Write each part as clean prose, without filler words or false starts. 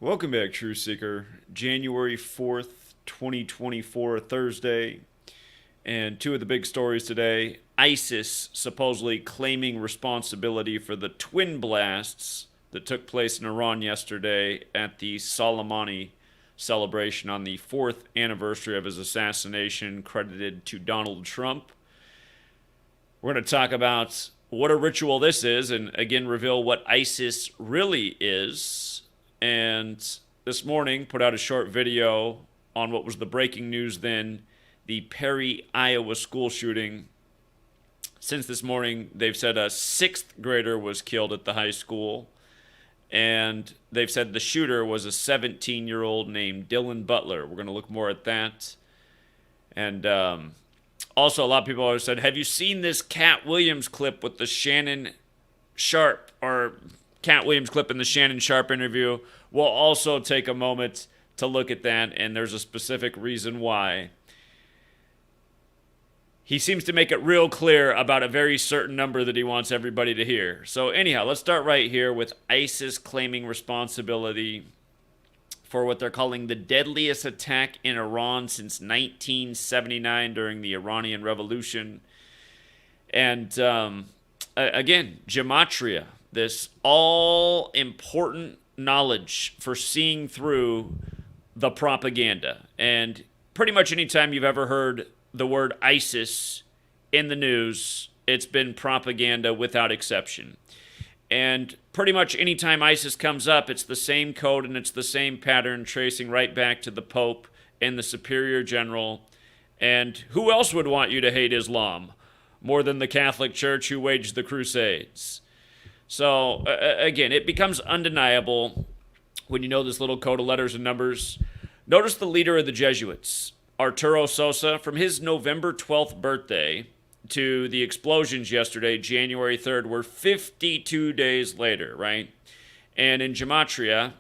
Welcome back, True Seeker. January 4th, 2024, Thursday. And two of the big stories today: ISIS supposedly claiming responsibility for the twin blasts that took place in Iran yesterday at the Soleimani celebration on the fourth anniversary of his assassination, credited to Donald Trump. We're going to talk about what a ritual this is and again reveal what ISIS really is. And this morning put out a short video on what was the breaking news then, the Perry, Iowa school shooting. Since this morning, they've said a sixth grader was killed at the high school. And they've said the shooter was a 17-year-old named Dylan Butler. We're going to look more at that. And also, a lot of people have said, have you seen this Cat Williams clip with the Shannon Sharp, or Cat Williams clip in the Shannon Sharp interview? We'll also take a moment to look at that, and there's a specific reason why. He seems to make it real clear about a very certain number that he wants everybody to hear. So anyhow, let's start right here with ISIS claiming responsibility for what they're calling the deadliest attack in Iran since 1979 during the Iranian Revolution. And again, Gematria, this all-important knowledge for seeing through the propaganda. And pretty much anytime you've ever heard the word ISIS in the news, it's been propaganda without exception. And pretty much anytime ISIS comes up, it's the same code and it's the same pattern, tracing right back to the Pope and the Superior General. And who else would want you to hate Islam more than the Catholic Church, who waged the Crusades? So, again, it becomes undeniable when you know this little code of letters and numbers. Notice the leader of the Jesuits, Arturo Sosa, from his November 12th birthday to the explosions yesterday, January 3rd, were 52 days later, right? And in Gematria,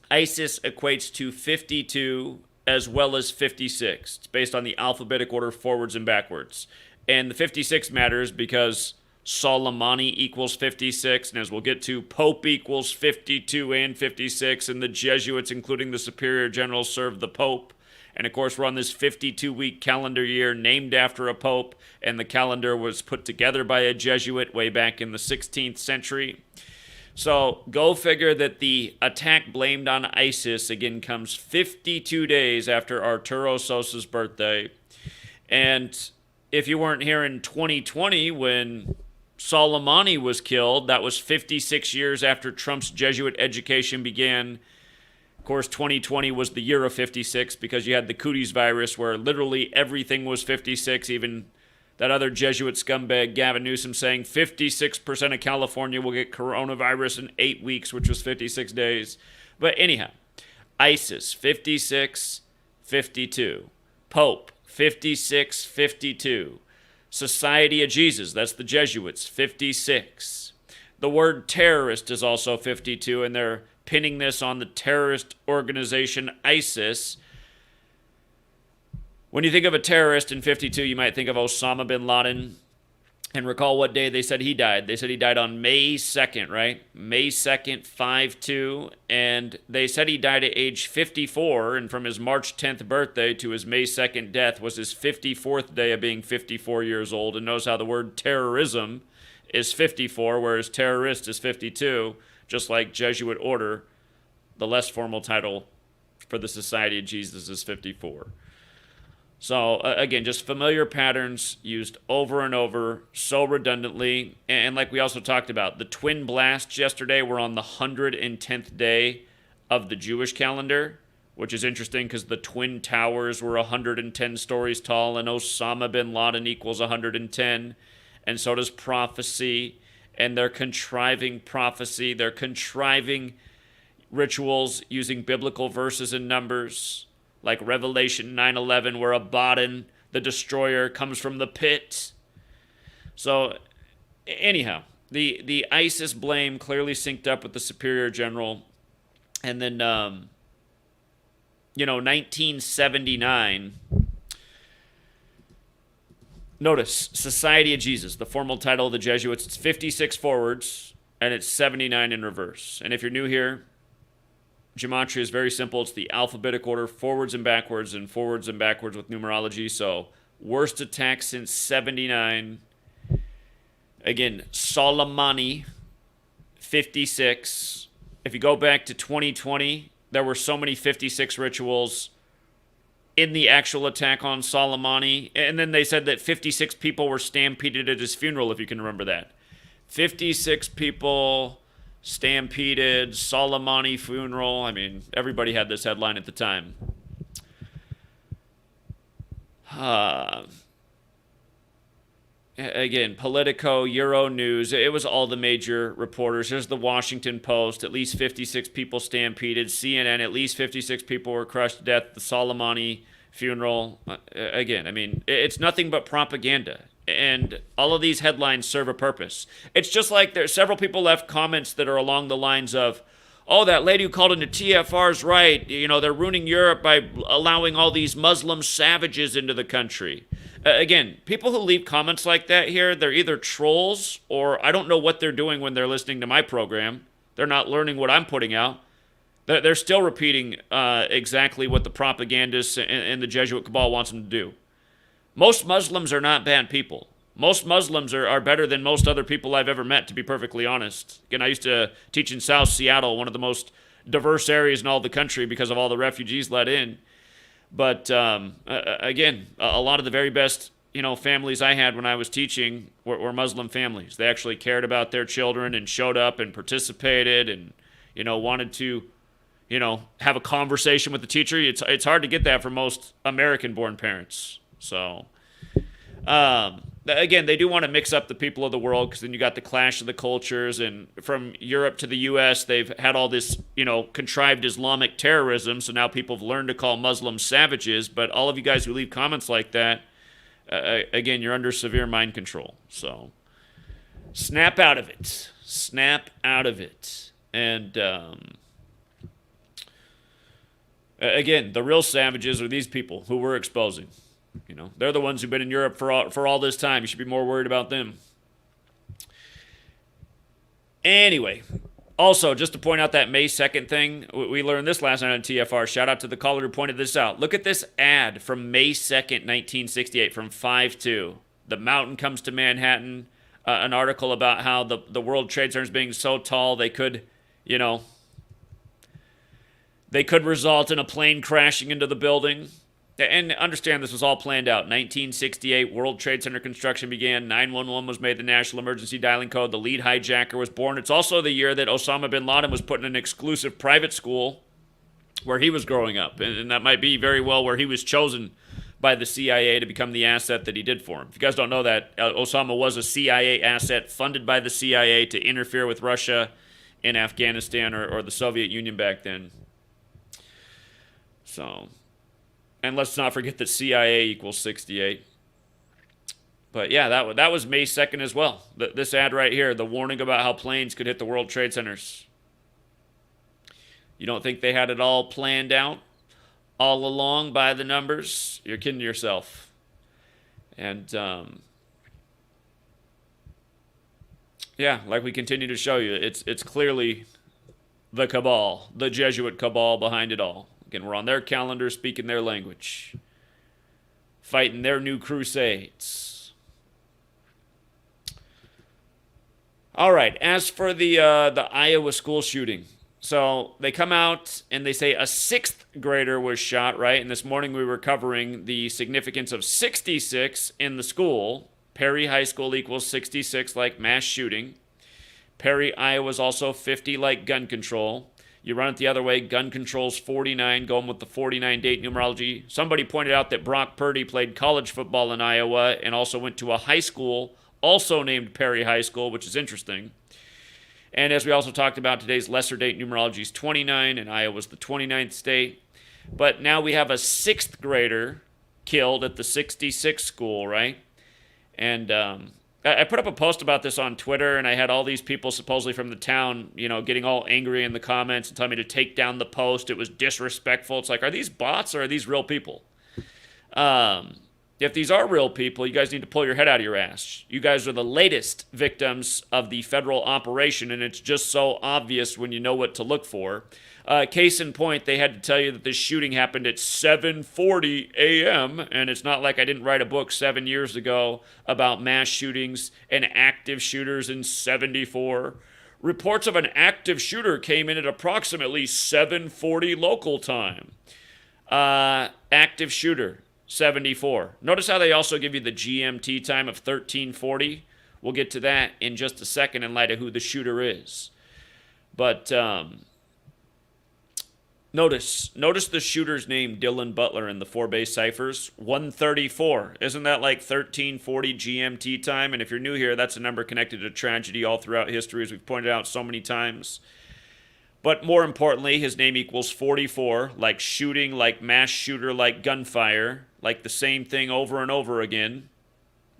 ISIS equates to 52 as well as 56. It's based on the alphabetic order forwards and backwards. And the 56 matters because Soleimani equals 56, and as we'll get to, Pope equals 52 and 56, and the Jesuits, including the Superior General, serve the Pope. And of course, we're on this 52-week calendar year named after a pope, and the calendar was put together by a Jesuit way back in the 16th century. So go figure that the attack blamed on ISIS, again, comes 52 days after Arturo Sosa's birthday. And if you weren't here in 2020 when Soleimani was killed, that was 56 years after Trump's Jesuit education began. Of course, 2020 was the year of 56 because you had the cooties virus where literally everything was 56, even that other Jesuit scumbag Gavin Newsom saying 56% of California will get coronavirus in 8 weeks, which was 56 days. But anyhow, ISIS, 56, 52. Pope, 56, 52. Society of Jesus, that's the Jesuits, 56. The word terrorist is also 52, and they're pinning this on the terrorist organization ISIS. When you think of a terrorist in 52, you might think of Osama bin Laden. And recall what day they said he died. They said he died on May 2nd, right? May 2nd, 5-2. And they said he died at age 54. And from his March 10th birthday to his May 2nd death was his 54th day of being 54 years old. And notice how the word terrorism is 54, whereas terrorist is 52. Just like Jesuit order, the less formal title for the Society of Jesus is 54. So, again, just familiar patterns used over and over, so redundantly. And like we also talked about, the twin blasts yesterday were on the 110th day of the Jewish calendar, which is interesting because the Twin Towers were 110 stories tall, and Osama bin Laden equals 110, and so does prophecy. And they're contriving prophecy. They're contriving rituals using biblical verses and numbers, like Revelation 9:11, where Abaddon, the destroyer, comes from the pit. So, anyhow, the ISIS blame clearly synced up with the Superior General. And then, 1979... Notice, Society of Jesus, the formal title of the Jesuits, it's 56 forwards, and it's 79 in reverse. And if you're new here, Gematria is very simple. It's the alphabetic order, forwards and backwards with numerology. So, worst attack since 79. Again, Soleimani, 56. If you go back to 2020, there were so many 56 rituals in the actual attack on Soleimani. And then they said that 56 people were stampeded at his funeral, if you can remember that. 56 people stampeded, Soleimani funeral. I mean, everybody had this headline at the time. Again, Politico, Euronews, it was all the major reporters. Here's the Washington Post, at least 56 people stampeded. CNN, at least 56 people were crushed to death at the Soleimani funeral. Again, I mean, it's nothing but propaganda. And all of these headlines serve a purpose. It's just like there's several people left comments that are along the lines of, oh, that lady who called into TFR's right. You know, they're ruining Europe by allowing all these Muslim savages into the country. Again, people who leave comments like that here, they're either trolls or I don't know what they're doing when they're listening to my program. They're not learning what I'm putting out. They're still repeating exactly what the propagandists and the Jesuit cabal wants them to do. Most Muslims are not bad people. Most Muslims are better than most other people I've ever met, to be perfectly honest. Again, I used to teach in South Seattle, one of the most diverse areas in all the country because of all the refugees let in. But again, a lot of the very best, families I had when I was teaching were Muslim families. They actually cared about their children and showed up and participated and, wanted to, have a conversation with the teacher. It's hard to get that from most American-born parents. So, again, they do want to mix up the people of the world because then you got the clash of the cultures. And from Europe to the U.S., they've had all this, contrived Islamic terrorism. So now people have learned to call Muslims savages. But all of you guys who leave comments like that, again, you're under severe mind control. So snap out of it. Snap out of it. And again, the real savages are these people who we're exposing. They're the ones who've been in Europe for all this time. You should be more worried about them. Anyway, also, just to point out that May 2nd thing, we learned this last night on TFR. Shout out to the caller who pointed this out. Look at this ad from May 2nd, 1968, from 5-2. The mountain comes to Manhattan. An article about how the World Trade Center is being so tall they could, they could result in a plane crashing into the building. And understand this was all planned out. 1968, World Trade Center construction began. 911 was made the national emergency dialing code. The lead hijacker was born. It's also the year that Osama bin Laden was put in an exclusive private school where he was growing up. And that might be very well where he was chosen by the CIA to become the asset that he did for him. If you guys don't know that, Osama was a CIA asset funded by the CIA to interfere with Russia in Afghanistan or the Soviet Union back then. So... And let's not forget that CIA equals 68. But yeah, that was May 2nd as well. This ad right here, the warning about how planes could hit the World Trade Centers. You don't think they had it all planned out all along by the numbers? You're kidding yourself. And yeah, like we continue to show you, it's clearly the cabal, the Jesuit cabal behind it all. Again, we're on their calendar, speaking their language, fighting their new crusades. All right, as for the Iowa school shooting, so they come out and they say a 6th grader was shot, right? And this morning we were covering the significance of 66 in the school. Perry High School equals 66 like mass shooting. Perry, Iowa is also 50 like gun control. You run it the other way, gun control's 49, going with the 49 date numerology. Somebody pointed out that Brock Purdy played college football in Iowa and also went to a high school, also named Perry High School, which is interesting. And as we also talked about, today's lesser date numerology is 29, and Iowa's the 29th state. But now we have a 6th grader killed at the 66 school, right? And I put up a post about this on Twitter, and I had all these people supposedly from the town, getting all angry in the comments and telling me to take down the post. It was disrespectful. It's like, are these bots or are these real people? if these are real people, you guys need to pull your head out of your ass. You guys are the latest victims of the federal operation, and it's just so obvious when you know what to look for. Case in point, they had to tell you that this shooting happened at 7:40 a.m., and it's not like I didn't write a book 7 years ago about mass shootings and active shooters in 74. Reports of an active shooter came in at approximately 7:40 local time. Active shooter, 74. Notice how they also give you the GMT time of 13:40. We'll get to that in just a second in light of who the shooter is. But notice the shooter's name, Dylan Butler, in the 4-base ciphers, 134. Isn't that like 13:40 GMT time? And if you're new here, that's a number connected to tragedy all throughout history, as we've pointed out so many times. But more importantly, his name equals 44, like shooting, like mass shooter, like gunfire, like the same thing over and over again.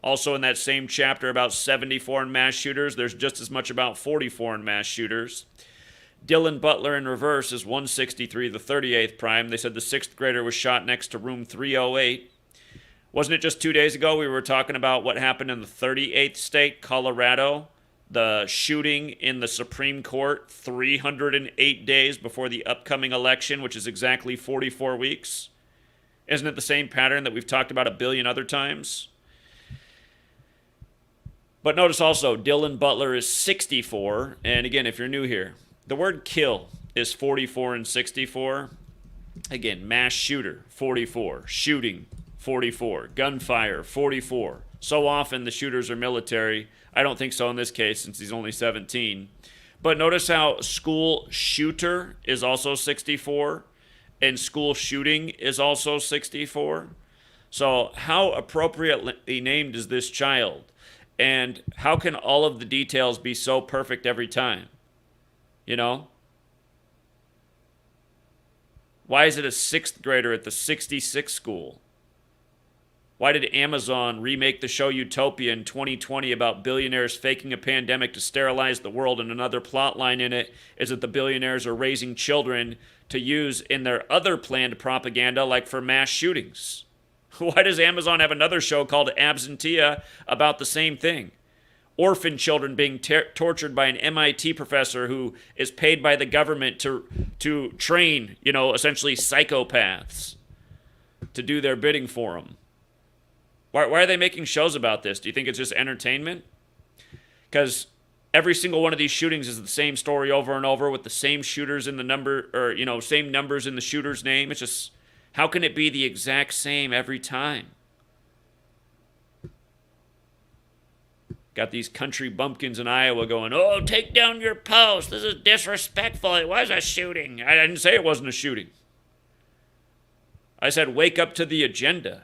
Also in that same chapter about 74 and mass shooters, there's just as much about 44 and mass shooters. Dylan Butler in reverse is 163, the 38th prime. They said the 6th grader was shot next to room 308. Wasn't it just 2 days ago we were talking about what happened in the 38th state, Colorado? The shooting in the Supreme Court 308 days before the upcoming election, which is exactly 44 weeks. Isn't it the same pattern that we've talked about a billion other times? But notice also, Dylan Butler is 64. And again, if you're new here, the word kill is 44 and 64. Again, mass shooter, 44. Shooting, 44. Gunfire, 44. So often the shooters are military. I don't think so in this case since he's only 17. But notice how school shooter is also 64 and school shooting is also 64. So how appropriately named is this child? And how can all of the details be so perfect every time? You know? Why is it a 6th grader at the 66 school? Why did Amazon remake the show Utopia in 2020 about billionaires faking a pandemic to sterilize the world, and another plot line in it is that the billionaires are raising children to use in their other planned propaganda, like for mass shootings? Why does Amazon have another show called Absentia about the same thing? Orphan children being tortured by an MIT professor who is paid by the government to train, essentially psychopaths to do their bidding for them. Why are they making shows about this? Do you think it's just entertainment? Because every single one of these shootings is the same story over and over with the same shooters in the number, or, same numbers in the shooter's name. It's just, how can it be the exact same every time? Got these country bumpkins in Iowa going, oh, take down your post. This is disrespectful. It was a shooting. I didn't say it wasn't a shooting. I said, wake up to the agenda.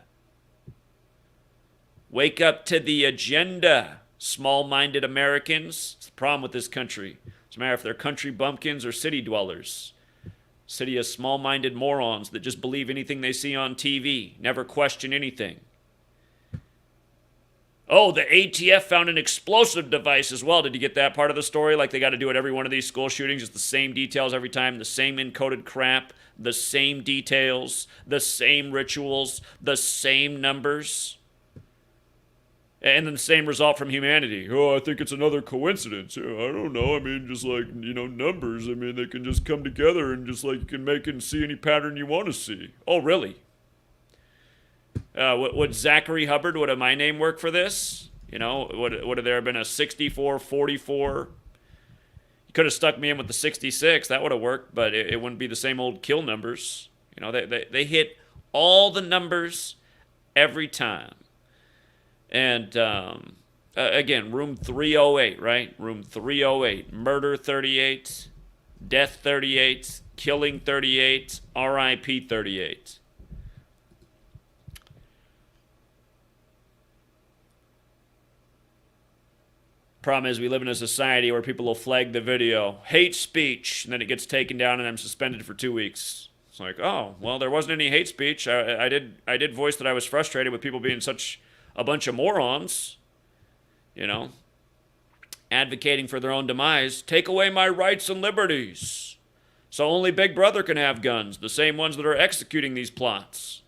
Wake up to the agenda, small-minded Americans. It's the problem with this country. Doesn't matter if they're country bumpkins or city dwellers. City of small-minded morons that just believe anything they see on TV, never question anything. Oh, the ATF found an explosive device as well. Did you get that part of the story? Like they got to do at every one of these school shootings. It's the same details every time, the same encoded crap, the same details, the same rituals, the same numbers. And then the same result from humanity. Oh, I think it's another coincidence. I don't know. I mean, just like, numbers. I mean, they can just come together and just like you can make and see any pattern you want to see. Oh, really? Would Zachary Hubbard, would my name work for this? Would there have been a 64, 44? You could have stuck me in with the 66. That would have worked, but it wouldn't be the same old kill numbers. They hit all the numbers every time. And again, room 308, right? Room 308. Murder 38, death 38, killing 38, RIP 38. Problem is, we live in a society where people will flag the video, hate speech, and then it gets taken down and I'm suspended for 2 weeks. It's like, oh, well, there wasn't any hate speech. I did voice that I was frustrated with people being such a bunch of morons, advocating for their own demise. Take away my rights and liberties. So only Big Brother can have guns, the same ones that are executing these plots.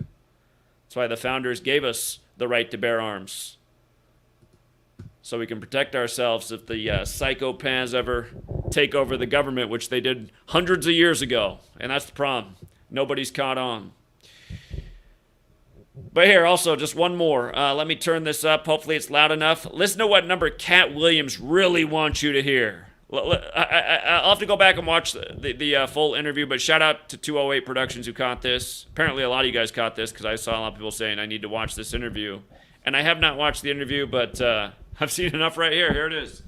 That's why the founders gave us the right to bear arms. So we can protect ourselves if the psychopaths ever take over the government, which they did hundreds of years ago. And that's the problem. Nobody's caught on. But here, also, just one more. Let me turn this up. Hopefully it's loud enough. Listen to what number Cat Williams really wants you to hear. I'll have to go back and watch the full interview, but shout out to 208 Productions who caught this. Apparently a lot of you guys caught this because I saw a lot of people saying I need to watch this interview. And I have not watched the interview, but I've seen enough right here. Here it is.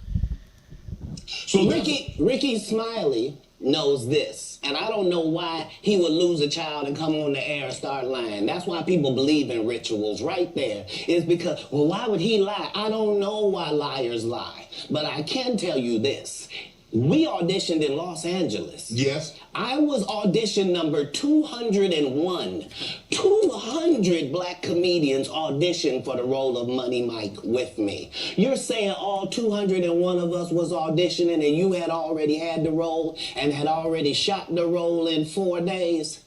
So Ricky Smiley knows this, and I don't know why he would lose a child and come on the air and start lying. That's why people believe in rituals right there. Is because, well, why would he lie? I don't know why liars lie, but I can tell you this. We auditioned in Los Angeles. Yes. I was audition number 201. 200 black comedians auditioned for the role of Money Mike with me. You're saying all 201 of us was auditioning and you had already had the role and had already shot the role in 4 days?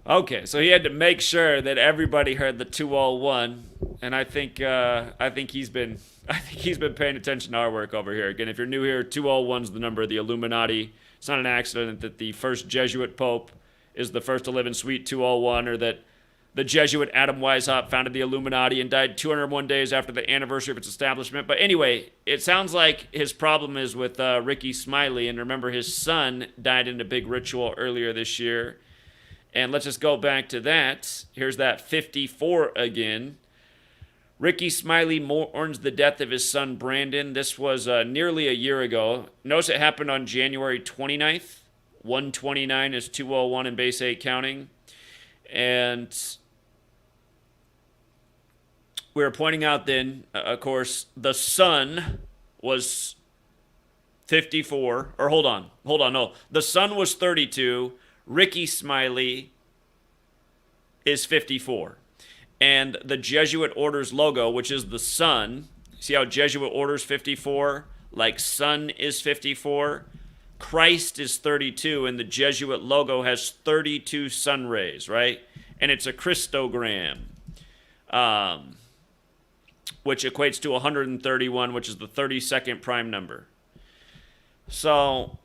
Okay, so he had to make sure that everybody heard the 201, and I think he's been paying attention to our work over here. Again, if you're new here, 201 is the number of the Illuminati. It's not an accident that the first Jesuit Pope is the first to live in Suite 201, or that the Jesuit Adam Weishaupt founded the Illuminati and died 201 days after the anniversary of its establishment. But anyway, it sounds like his problem is with Ricky Smiley, and remember his son died in a big ritual earlier this year. And let's just go back to that. Here's that 54 again. Ricky Smiley mourns the death of his son, Brandon. This was nearly a year ago. Notice it happened on January 29th. 129 is 201 in base 8 counting. And we were pointing out then, of course, the son was 54. Or hold on, no. The son was 32. Ricky Smiley is 54. And the Jesuit Order's logo, which is the sun, see how Jesuit Order's 54? Like sun is 54? Christ is 32, and the Jesuit logo has 32 sun rays, right? And it's a Christogram, which equates to 131, which is the 32nd prime number. So,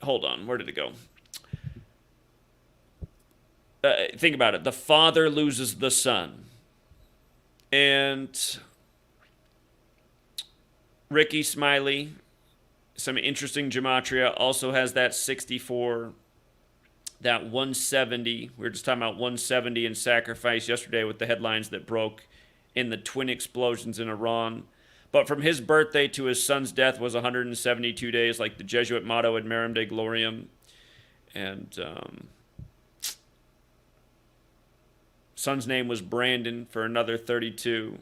hold on, where did it go? Think about it. The father loses the son. And Ricky Smiley, some interesting gematria, also has that 64, that 170. We were just talking about 170 in sacrifice yesterday with the headlines that broke in the twin explosions in Iran. But from his birthday to his son's death was 172 days, like the Jesuit motto, Ad Merum Dei Gloriam. And son's name was Brandon for another 32.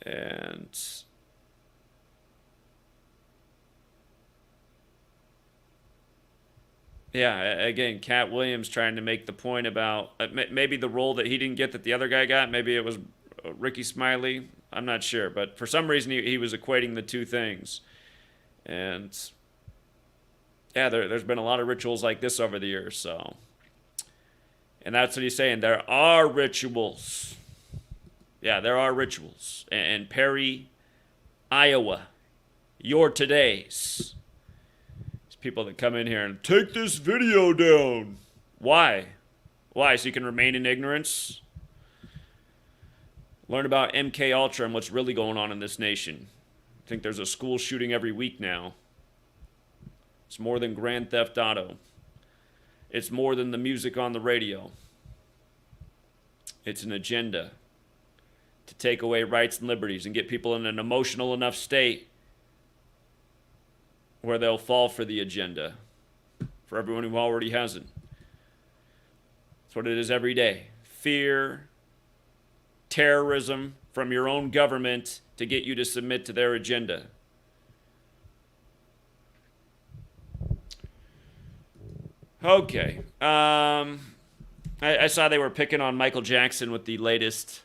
And yeah, again, Cat Williams trying to make the point about maybe the role that he didn't get that the other guy got. Maybe it was Ricky Smiley. I'm not sure. But for some reason, he was equating the two things. And yeah, there's been a lot of rituals like this over the years. So, and that's what he's saying. There are rituals. Yeah, there are rituals. And Perry, Iowa, your today's. People that come in here and take this video down. Why? Why? So you can remain in ignorance? Learn about MK Ultra and what's really going on in this nation. I think there's a school shooting every week now. It's more than Grand Theft Auto. It's more than the music on the radio. It's an agenda to take away rights and liberties and get people in an emotional enough state where they'll fall for the agenda, for everyone who already hasn't. That's what it is every day. Fear, terrorism from your own government to get you to submit to their agenda. Okay. I saw they were picking on Michael Jackson with the latest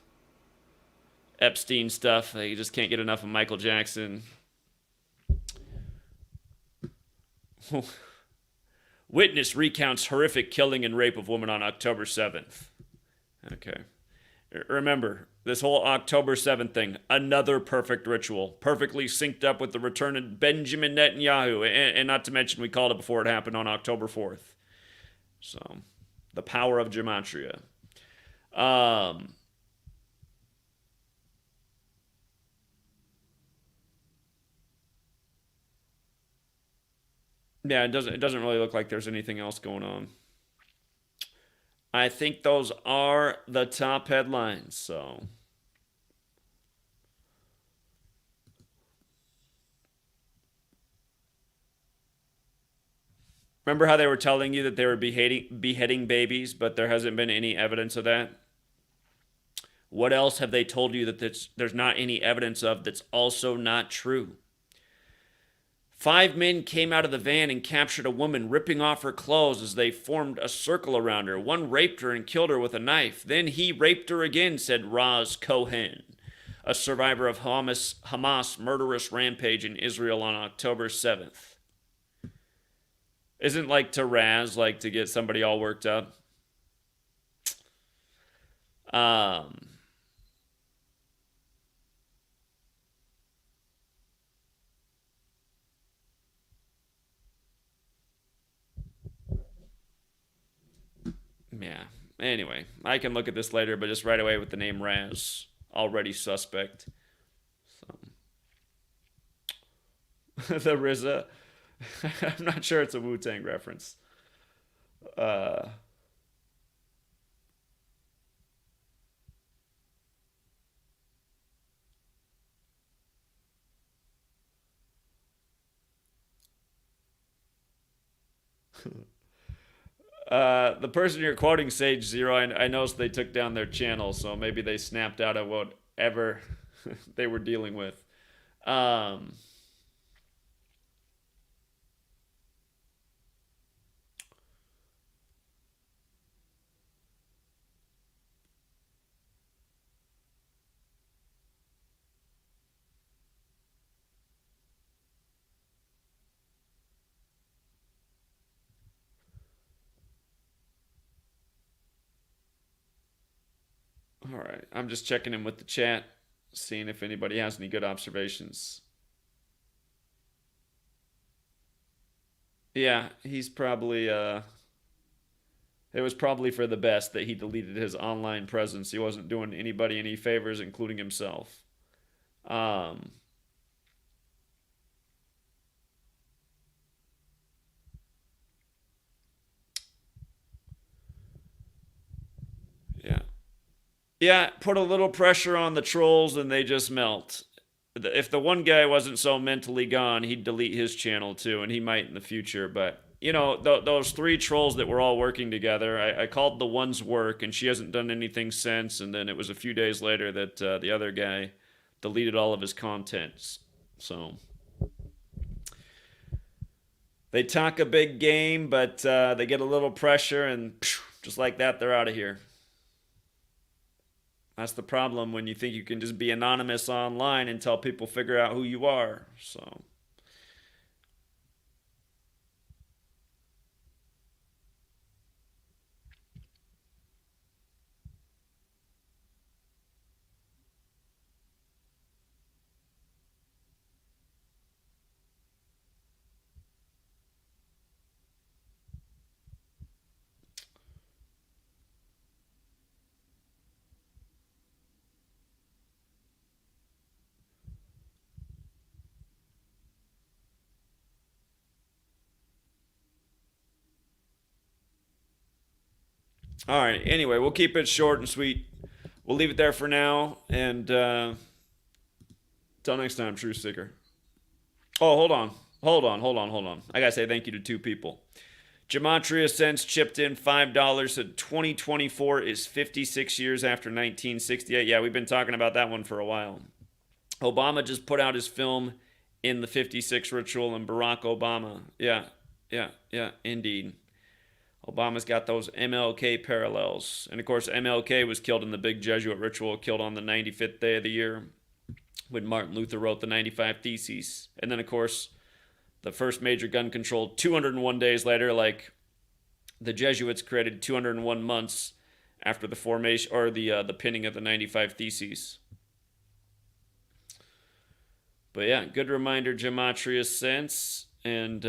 Epstein stuff. You just can't get enough of Michael Jackson. Witness recounts horrific killing and rape of woman on October 7th. Okay. Remember, this whole October 7th thing, another perfect ritual, perfectly synced up with the return of Benjamin Netanyahu, and not to mention we called it before it happened on October 4th. So, the power of gematria. Yeah, it doesn't really look like there's anything else going on. I think those are the top headlines, so remember how they were telling you that they were beheading babies, but there hasn't been any evidence of that? What else have they told you that there's not any evidence of that's also not true? 5 men came out of the van and captured a woman ripping off her clothes as they formed a circle around her. One raped her and killed her with a knife. Then he raped her again, said Raz Cohen, a survivor of Hamas murderous rampage in Israel on October 7th. Isn't like to razz, like to get somebody all worked up? Yeah. Anyway, I can look at this later, but just right away with the name Raz, already suspect. So. The RZA. I'm not sure it's a Wu-Tang reference. The person you're quoting, Sage Zero, I noticed they took down their channel, so maybe they snapped out of whatever they were dealing with. All right, I'm just checking in with the chat, seeing if anybody has any good observations. Yeah, he's probably it was probably for the best that he deleted his online presence. He wasn't doing anybody any favors, including himself. Yeah. Yeah, put a little pressure on the trolls and they just melt. If the one guy wasn't so mentally gone, he'd delete his channel too, and he might in the future. But, you know, those 3 trolls that were all working together, I called the one's work, and she hasn't done anything since. And then it was a few days later that the other guy deleted all of his contents. So they talk a big game, but they get a little pressure, and just like that, they're out of here. That's the problem when you think you can just be anonymous online until people figure out who you are. So. All right. Anyway, we'll keep it short and sweet. We'll leave it there for now. And till next time, True Sticker. Oh, hold on. I got to say thank you to 2 people. Gematria Sense chipped in $5. Said 2024 is 56 years after 1968. Yeah, we've been talking about that one for a while. Obama just put out his film in the 56 ritual, and Barack Obama. Yeah, indeed. Obama's got those MLK parallels. And of course, MLK was killed in the big Jesuit ritual, killed on the 95th day of the year when Martin Luther wrote the 95 Theses. And then, of course, the first major gun control 201 days later, like the Jesuits created 201 months after the formation or the pinning of the 95 Theses. But yeah, good reminder, Gematria Sense. And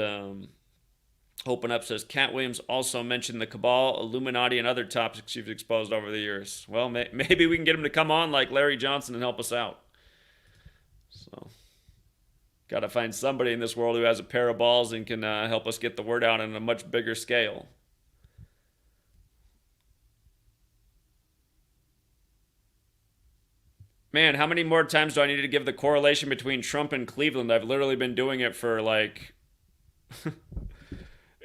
Open Up says, Cat Williams also mentioned the Cabal, Illuminati, and other topics you've exposed over the years. Well, maybe we can get him to come on like Larry Johnson and help us out. So, got to find somebody in this world who has a pair of balls and can help us get the word out on a much bigger scale. Man, how many more times do I need to give the correlation between Trump and Cleveland? I've literally been doing it for like...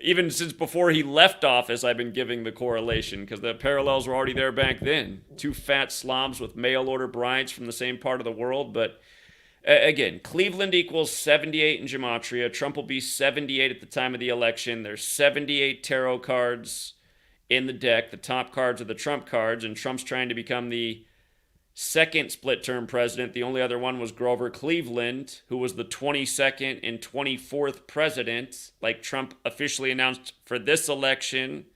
even since before he left office, I've been giving the correlation because the parallels were already there back then. Two fat slobs with mail-order brides from the same part of the world. But again, Cleveland equals 78 in Gematria. Trump will be 78 at the time of the election. There's 78 tarot cards in the deck. The top cards are the Trump cards, and Trump's trying to become the second split-term president. The only other one was Grover Cleveland, who was the 22nd and 24th president, like Trump officially announced for this election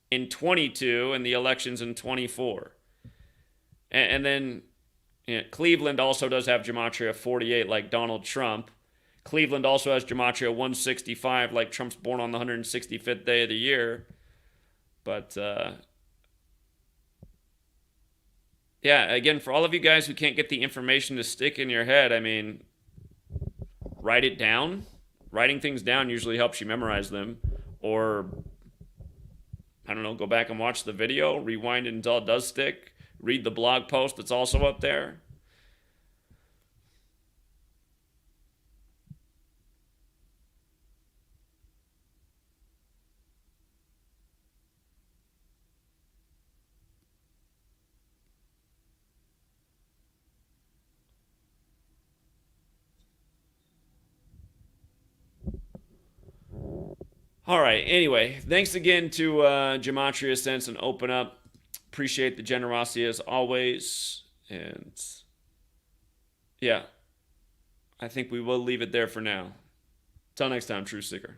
in 22 and the elections in 24. And then Cleveland also does have Gematria 48, like Donald Trump. Cleveland also has Gematria 165, like Trump's born on the 165th day of the year. But yeah, again, for all of you guys who can't get the information to stick in your head, I mean, write it down. Writing things down usually helps you memorize them. Or, I don't know, go back and watch the video, rewind it until it does stick, read the blog post that's also up there. All right. Anyway, thanks again to Gematria Sense and Open Up. Appreciate the generosity as always. And yeah, I think we will leave it there for now. Till next time, True Seeker.